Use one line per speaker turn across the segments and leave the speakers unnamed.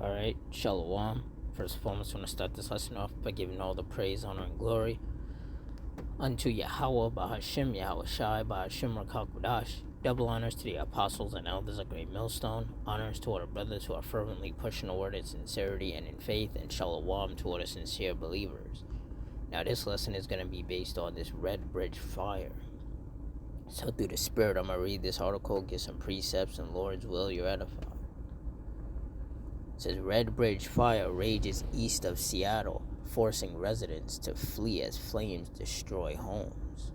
Alright, Shalom. First and foremost, I want to start this lesson off by giving all the praise, honor, and glory unto Yahweh, Bahashim, Yahweh Shai, Bahashim, Rakakudash. Double honors to the apostles and elders of Great Millstone. Honors to our brothers who are fervently pushing the word in sincerity and in faith, and Shalom to all the sincere believers. Now, this lesson is going to be based on this Red Bridge fire. So, through the Spirit, I'm going to read this article, give some precepts, and Lord's will, you're edified. It says Red Bridge fire rages east of Seattle, forcing residents to flee as flames destroy homes.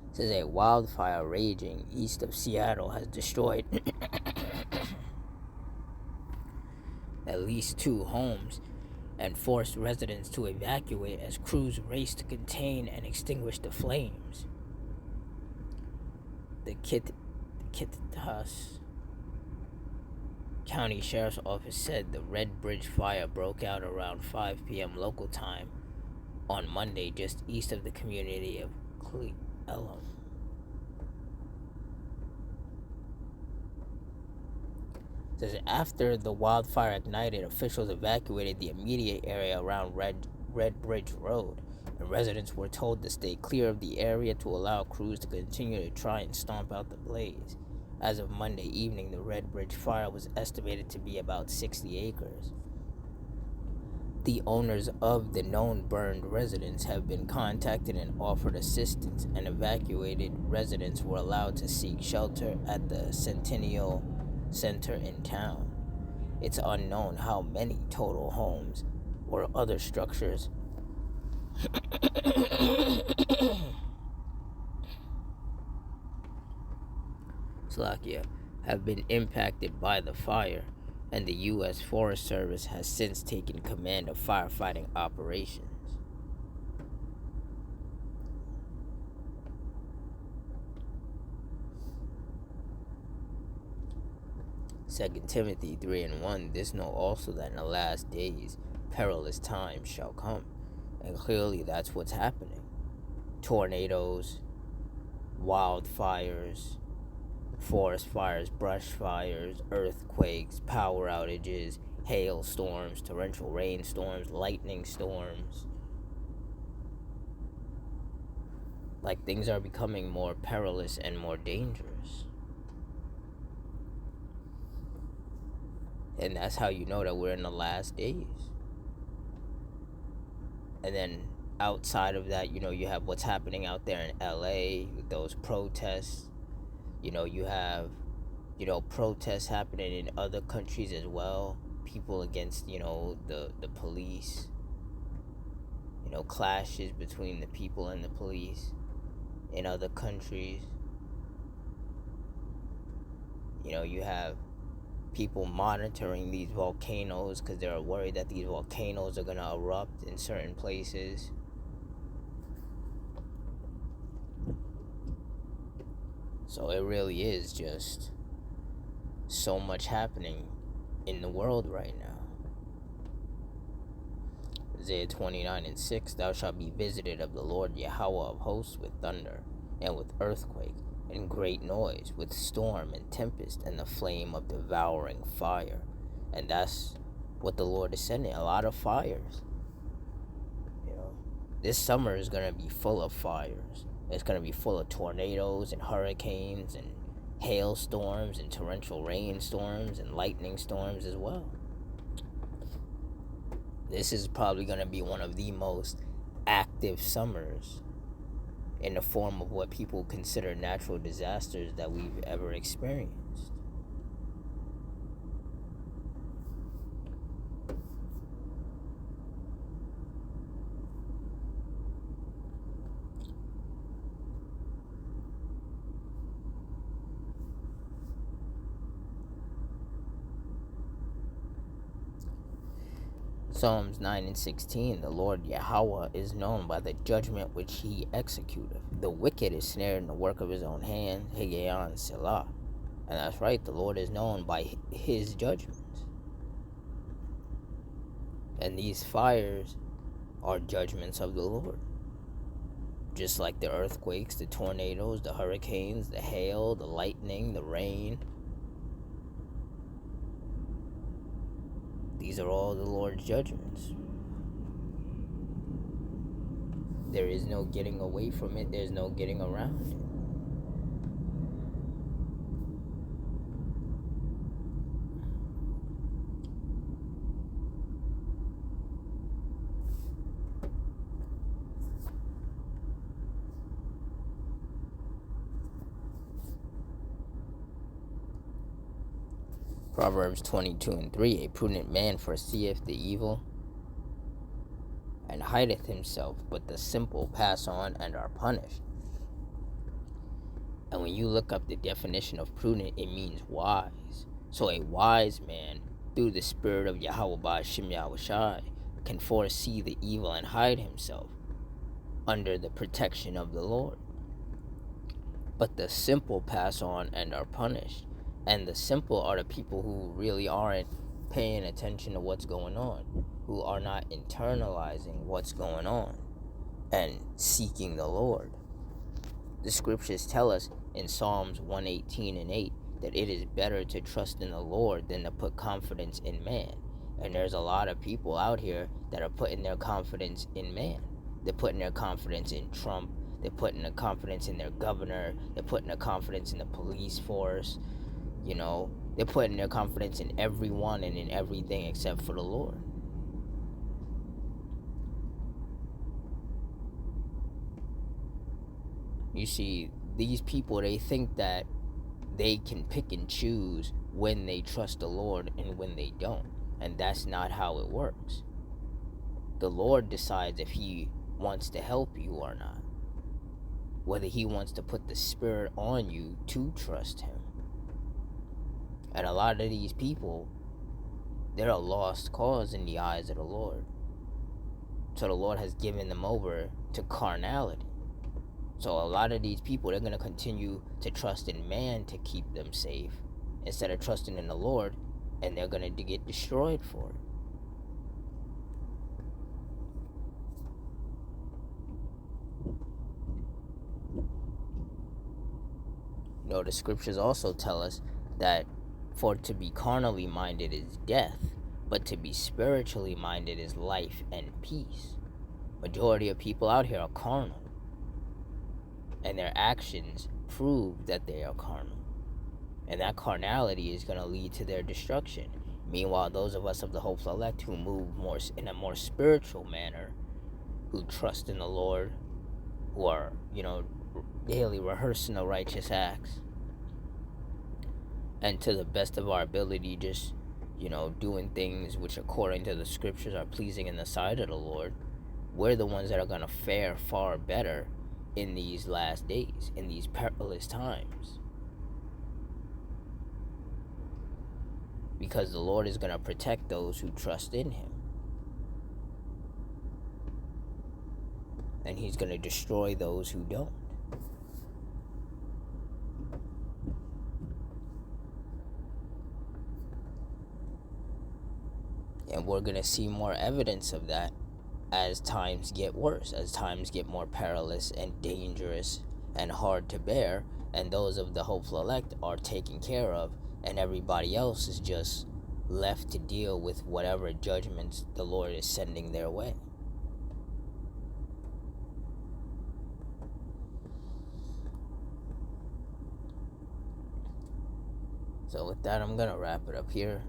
It says a wildfire raging east of Seattle has destroyed at least 2 homes and forced residents to evacuate as crews race to contain and extinguish the flames. The Kittitas County Sheriff's Office said the Red Bridge fire broke out around 5 p.m. local time on Monday just east of the community of Cleelum. It says after the wildfire ignited, officials evacuated the immediate area around Red Bridge Road, and residents were told to stay clear of the area to allow crews to continue to try and stomp out the blaze. As of Monday evening, the Red Bridge fire was estimated to be about 60 acres. The owners of the known burned residence have been contacted and offered assistance, and evacuated residents were allowed to seek shelter at the Centennial Center in town. It's unknown how many total homes or other structures have been impacted by the fire, and the U.S. Forest Service has since taken command of firefighting operations. 2 Timothy 3:1, this know also that in the last days perilous times shall come. And clearly that's what's happening. Tornadoes, wildfires, forest fires, brush fires, earthquakes, power outages, hailstorms, torrential rainstorms, lightning storms. Like, things are becoming more perilous and more dangerous. And that's how you know that we're in the last days. And then outside of that, you have what's happening out there in LA, those protests. You have, protests happening in other countries as well. People against, the police. Clashes between the people and the police in other countries. You have people monitoring these volcanoes because they're worried that these volcanoes are going to erupt in certain places. So it really is just so much happening in the world right now. Isaiah 29:6, thou shalt be visited of the Lord Yahweh of hosts with thunder, and with earthquake, and great noise, with storm and tempest, and the flame of devouring fire. And that's what the Lord is sending, a lot of fires. This summer is going to be full of fires. It's going to be full of tornadoes and hurricanes and hailstorms and torrential rainstorms and lightning storms as well. This is probably going to be one of the most active summers in the form of what people consider natural disasters that we've ever experienced. Psalms 9:16, the Lord Yahweh is known by the judgment which he executeth. The wicked is snared in the work of his own hand, Higayon Selah. And that's right, the Lord is known by his judgments. And these fires are judgments of the Lord. Just like the earthquakes, the tornadoes, the hurricanes, the hail, the lightning, the rain. These are all the Lord's judgments. There is no getting away from it. There's no getting around it. Proverbs 22:3, a prudent man foreseeth the evil and hideth himself, but the simple pass on and are punished. And when you look up the definition of prudent, it means wise. So a wise man, through the spirit of Yahweh Ba'Shem Yahushai, can foresee the evil and hide himself under the protection of the Lord. But the simple pass on and are punished. And the simple are the people who really aren't paying attention to what's going on, who are not internalizing what's going on and seeking the Lord. The scriptures tell us in Psalms 118:8 that it is better to trust in the Lord than to put confidence in man. And there's a lot of people out here that are putting their confidence in man. They're putting their confidence in Trump. They're putting their confidence in their governor. They're putting their confidence in the police force. You know, they're putting their confidence in everyone and in everything except for the Lord. You see, these people, they think that they can pick and choose when they trust the Lord and when they don't. And that's not how it works. The Lord decides if he wants to help you or not. Whether he wants to put the Spirit on you to trust him. And a lot of these people, they're a lost cause in the eyes of the Lord. So the Lord has given them over to carnality. So a lot of these people, they're going to continue to trust in man to keep them safe instead of trusting in the Lord, and they're going to get destroyed for it. You know, the scriptures also tell us that for to be carnally minded is death, but to be spiritually minded is life and peace. Majority of people out here are carnal, and their actions prove that they are carnal. And that carnality is going to lead to their destruction. Meanwhile, those of us of the hopeful elect who move more in a more spiritual manner, who trust in the Lord, who are, daily rehearsing the righteous acts, and to the best of our ability, just, doing things which according to the scriptures are pleasing in the sight of the Lord, we're the ones that are going to fare far better in these last days, in these perilous times. Because the Lord is going to protect those who trust in him. And he's going to destroy those who don't. And we're going to see more evidence of that as times get worse, as times get more perilous and dangerous and hard to bear, and those of the hopeful elect are taken care of, and everybody else is just left to deal with whatever judgments the Lord is sending their way. So with that, I'm going to wrap it up here.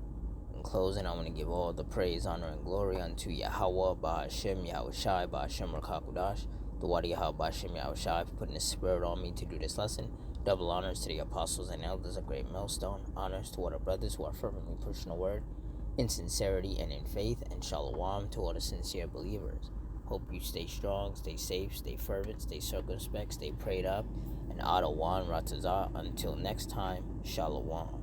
In closing, I want to give all the praise, honor, and glory unto Yahweh, Ba'Shem, Yahushai, Ba'Shem, Rakakudash, the Wadi Yahweh, Ba'Shem, Yahushai, for putting his spirit on me to do this lesson. Double honors to the apostles and elders of Great Millstone. Honors to all the brothers who are fervently pushing the word in sincerity and in faith. And shalom to all the sincere believers. Hope you stay strong, stay safe, stay fervent, stay circumspect, stay prayed up. And Adawan Ratazah. Until next time, shalom.